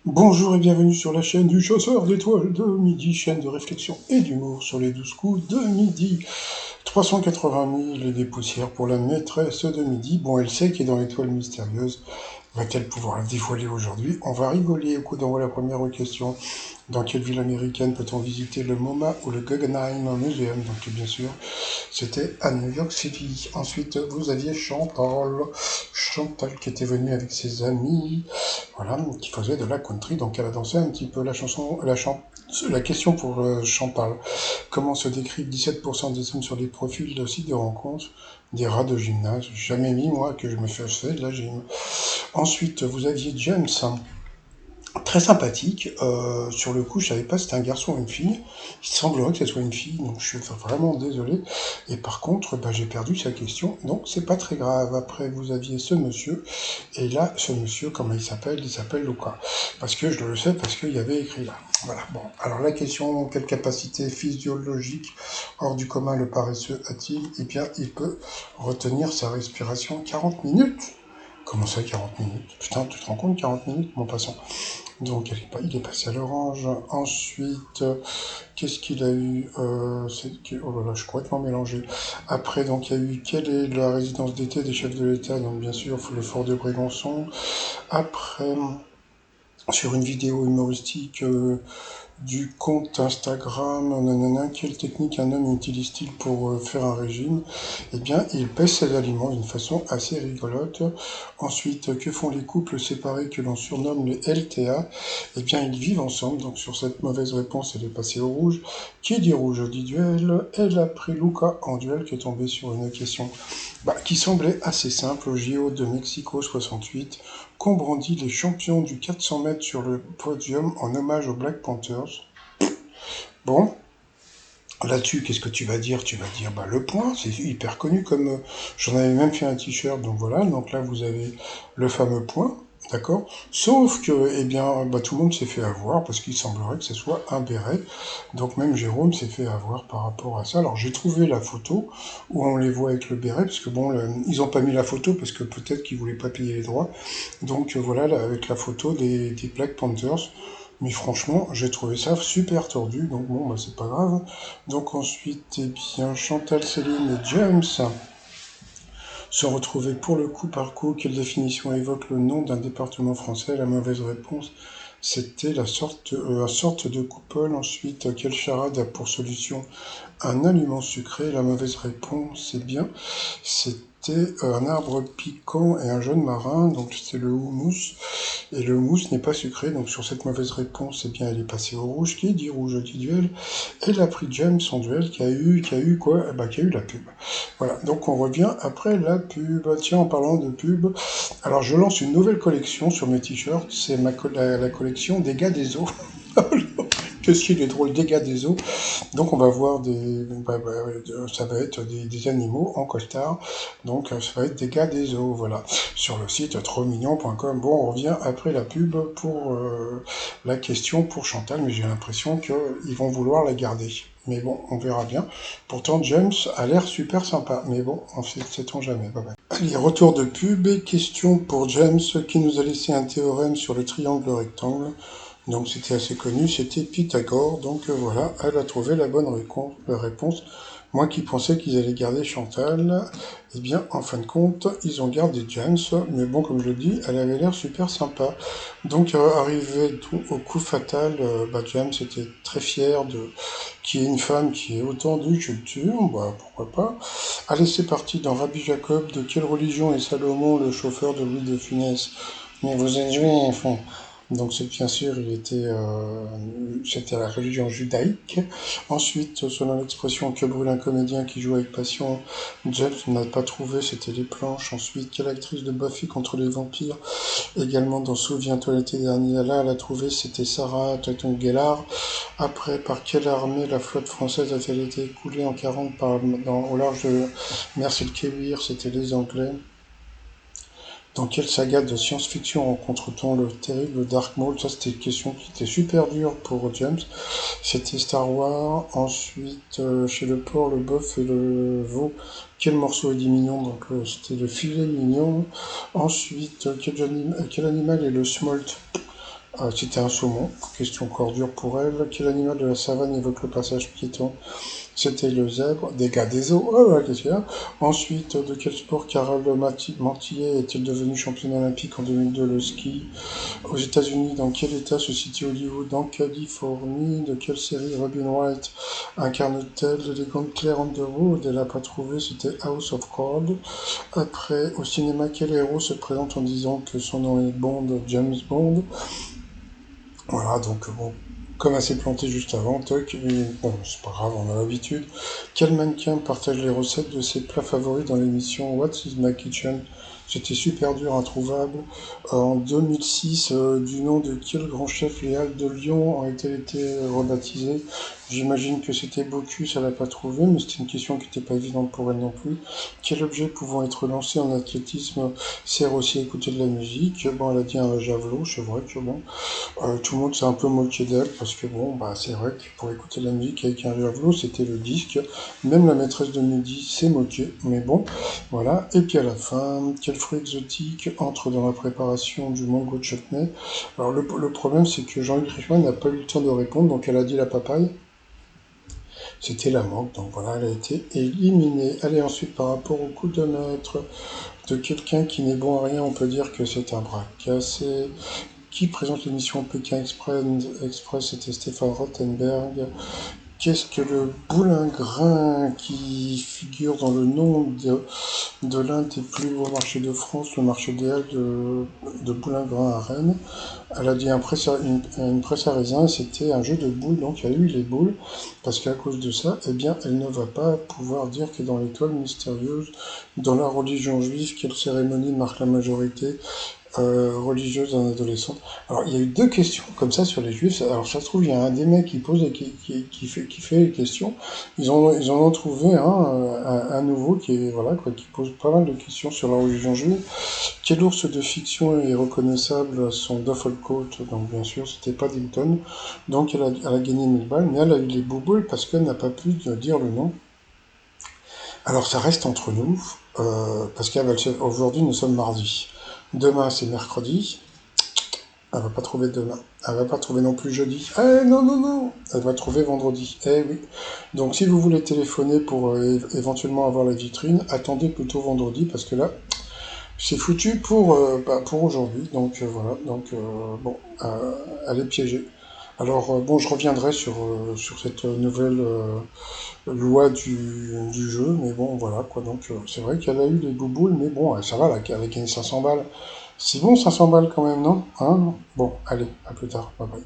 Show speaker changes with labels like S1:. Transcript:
S1: Bonjour et bienvenue sur la chaîne du chasseur d'étoiles de midi, chaîne de réflexion et d'humour sur les 12 coups de midi. 380 000 et des poussières pour la maîtresse de midi. Bon, elle sait qu'elle est dans l'étoile mystérieuse. Va-t-elle pouvoir la dévoiler aujourd'hui? On va rigoler au coup d'envoi la première question. Dans quelle ville américaine peut-on visiter le MoMA ou le Guggenheim Museum? Donc bien sûr, c'était à New York City. Ensuite, vous aviez Chantal qui était venue avec ses amis, voilà, qui faisait de la country, donc elle a dansé un petit peu la chanson, la question pour Chantal. Comment se décrivent 17% des hommes sur les profils de sites de rencontres des rats de gymnase? Jamais mis, moi, que je me faisais de la gym. Ensuite, vous aviez James, hein, très sympathique. Sur le coup, je savais pas si c'était un garçon ou une fille. Il semblerait que ce soit une fille, donc je suis vraiment désolé. Et par contre, bah, j'ai perdu sa question, donc c'est pas très grave. Après, vous aviez ce monsieur, et là, ce monsieur, comment il s'appelle? Il s'appelle Luca. Parce que je le sais, parce qu'il y avait écrit là. Voilà, bon. Alors la question, quelle capacité physiologique hors du commun le paresseux a-t-il? Eh bien, il peut retenir sa respiration 40 minutes. Comment ça, 40 minutes? Putain, tu te rends compte, 40 minutes, mon passant? Donc il est passé à l'orange. Ensuite, qu'est-ce qu'il a eu? Oh là là, je suis complètement mélangé. Après, donc il y a eu quelle est la résidence d'été des chefs de l'État? Donc bien sûr, le fort de Brégançon. Après, sur une vidéo humoristique du compte Instagram, nanana, quelle technique un homme utilise-t-il pour faire un régime? Eh bien, il pèse ses aliments d'une façon assez rigolote. Ensuite, que font les couples séparés que l'on surnomme les LTA? Eh bien, ils vivent ensemble. Donc, sur cette mauvaise réponse, elle est passée au rouge. Qui dit rouge dit duel. Elle a pris Luca en duel, qui est tombé sur une question qui semblait assez simple au JO de Mexico 68, qu'ont brandi les champions du 400 mètres sur le podium en hommage aux Black Panthers. Bon, là-dessus, qu'est-ce que tu vas dire? Tu vas dire le point, c'est hyper connu comme j'en avais même fait un t-shirt, donc voilà, donc là vous avez le fameux point, d'accord? Sauf que, eh bien, tout le monde s'est fait avoir parce qu'il semblerait que ce soit un béret, donc même Jérôme s'est fait avoir par rapport à ça. Alors j'ai trouvé la photo où on les voit avec le béret, parce que bon, ils ont pas mis la photo parce que peut-être qu'ils voulaient pas payer les droits, donc voilà, là, avec la photo des Black Panthers. Mais franchement, j'ai trouvé ça super tordu, donc bon, c'est pas grave. Donc ensuite, eh bien, Chantal, Céline et James se retrouvaient pour le coup par coup. Quelle définition évoque le nom d'un département français? La mauvaise réponse, c'était la sorte de coupole. Ensuite, quelle charade a pour solution un aliment sucré? La mauvaise réponse, c'est bien, c'était un arbre piquant et un jaune marin, donc c'est le houmous. Et le houmous n'est pas sucré, donc sur cette mauvaise réponse, eh bien, elle est passée au rouge. Qui dit rouge dit duel. Elle a pris James en duel, qui a eu quoi? Qui a eu la pub. Voilà, donc on revient après la pub. Tiens, en parlant de pub, alors je lance une nouvelle collection sur mes t-shirts, c'est la collection Dégâts des eaux. Qu'est-ce qu'il est drôle, Dégâts des eaux. Donc on va voir ça va être des animaux en costard, donc ça va être des gars des eaux, voilà, sur le site trotsmignon.com. Bon, on revient après la pub pour la question pour Chantal, mais j'ai l'impression qu'ils vont vouloir la garder. Mais bon, on verra bien. Pourtant, James a l'air super sympa. Mais bon, on sait-on jamais. Bye bye. Allez, retour de pub et question pour James qui nous a laissé un théorème sur le triangle rectangle. Donc c'était assez connu, c'était Pythagore. Donc voilà, elle a trouvé la bonne réponse. Moi qui pensais qu'ils allaient garder Chantal, eh bien en fin de compte, ils ont gardé James. Mais bon, comme je le dis, elle avait l'air super sympa. Donc arrivé au coup fatal, James était très fier de qu'il y ait une femme qui ait autant de culture. Pourquoi pas. Allez, c'est parti dans Rabbi Jacob. De quelle religion est Salomon, le chauffeur de Louis de Funès? Mais vous êtes juif. Donc c'est bien sûr, c'était la religion judaïque. Ensuite, selon l'expression que brûle un comédien qui joue avec passion, James n'a pas trouvé, c'était les planches. Ensuite, quelle actrice de Buffy contre les vampires, également dans Souviens-toi l'été dernier, là, elle a trouvé, c'était Sarah Tatum Gellar. Après, par quelle armée la flotte française a-t-elle été écoulée en 40 au large de Merci le Kéwir, c'était les Anglais. Dans quelle saga de science-fiction rencontre-t-on le terrible Dark Maul? Ça, c'était une question qui était super dure pour James. C'était Star Wars. Ensuite, chez le porc, le bœuf et le veau, quel morceau est dit mignon? Donc, c'était le filet mignon. Ensuite, quel animal est le smolt? C'était un saumon. Question encore dure pour elle. Quel animal de la savane évoque le passage piéton? C'était le zèbre. Dégâts des eaux. Oh là, qu'est-ce qu'il y a? Ensuite, de quel sport Carole Martillet est-il devenu championne olympique en 2002? Le ski. Aux États-Unis, dans quel état se situe Hollywood? En Californie. De quelle série Robin Wright incarne-t-elle l'élégante Claire Underwood? Elle n'a pas trouvé, c'était House of Cards. Après, au cinéma, quel héros se présente en disant que son nom est Bond, James Bond? Voilà, donc bon, comme elle s'est plantée juste avant, toc, et bon, c'est pas grave, on a l'habitude. Quel mannequin partage les recettes de ses plats favoris dans l'émission What's is my kitchen? C'était super dur, introuvable. En 2006, du nom de quel grand chef les Halles de Lyon ont-elles été rebaptisées? J'imagine que c'était Bocuse, elle n'a pas trouvé, mais c'était une question qui n'était pas évidente pour elle non plus. Quel objet pouvant être lancé en athlétisme sert aussi à écouter de la musique? Bon, elle a dit un javelot, c'est vrai que bon. Tout le monde s'est un peu moqué d'elle parce que bon, bah c'est vrai que pour écouter de la musique avec un javelot, c'était le disque. Même la maîtresse de midi s'est moquée, mais bon, voilà. Et puis à la fin, quel fruit exotique entre dans la préparation du mango chutney? Alors le problème, c'est que Jean-Luc Reichmann n'a pas eu le temps de répondre, donc elle a dit la papaye. C'était la mangue, donc voilà, elle a été éliminée. Allez, ensuite, par rapport au coup de maître de quelqu'un qui n'est bon à rien, on peut dire que c'est un bras cassé. Qui présente l'émission Pékin Express? C'était Stéphane Rothenberg. Qu'est-ce que le boulingrin qui figure dans le nom de l'un des plus beaux marchés de France, le marché des Halles de Boulingrin à Rennes? Elle a dit une presse à raisin, c'était un jeu de boules, donc il y a eu les boules, parce qu'à cause de ça, eh bien, elle ne va pas pouvoir dire que dans l'étoile mystérieuse, dans la religion juive, quelle cérémonie marque la majorité religieuse d'un adolescent. Alors, il y a eu deux questions comme ça sur les juifs. Alors, ça se trouve, il y a un des mecs qui pose et qui fait les questions. Ils en ont trouvé un nouveau qui est, voilà, quoi, qui pose pas mal de questions sur la religion juive. Quel ours de fiction est reconnaissable à son duffel coat? Donc, bien sûr, c'était pas Paddington. Donc, elle a gagné 1000 balles, mais elle a eu les bouboules parce qu'elle n'a pas pu dire le nom. Alors, ça reste entre nous, parce qu'aujourd'hui, nous sommes mardi. Demain, c'est mercredi. Elle va pas trouver demain. Elle va pas trouver non plus jeudi. Eh non, non, non. Elle va trouver vendredi. Eh oui. Donc si vous voulez téléphoner pour éventuellement avoir la vitrine, attendez plutôt vendredi parce que là, c'est foutu pour aujourd'hui. Donc voilà. Donc bon, elle est piégée. Alors bon, je reviendrai sur cette nouvelle loi du jeu, mais bon, voilà quoi. Donc c'est vrai qu'elle a eu les bouboules, mais bon, ça va, elle a gagné 500 balles. C'est bon, 500 balles quand même, non? Hein? Bon, allez, à plus tard. Bye bye.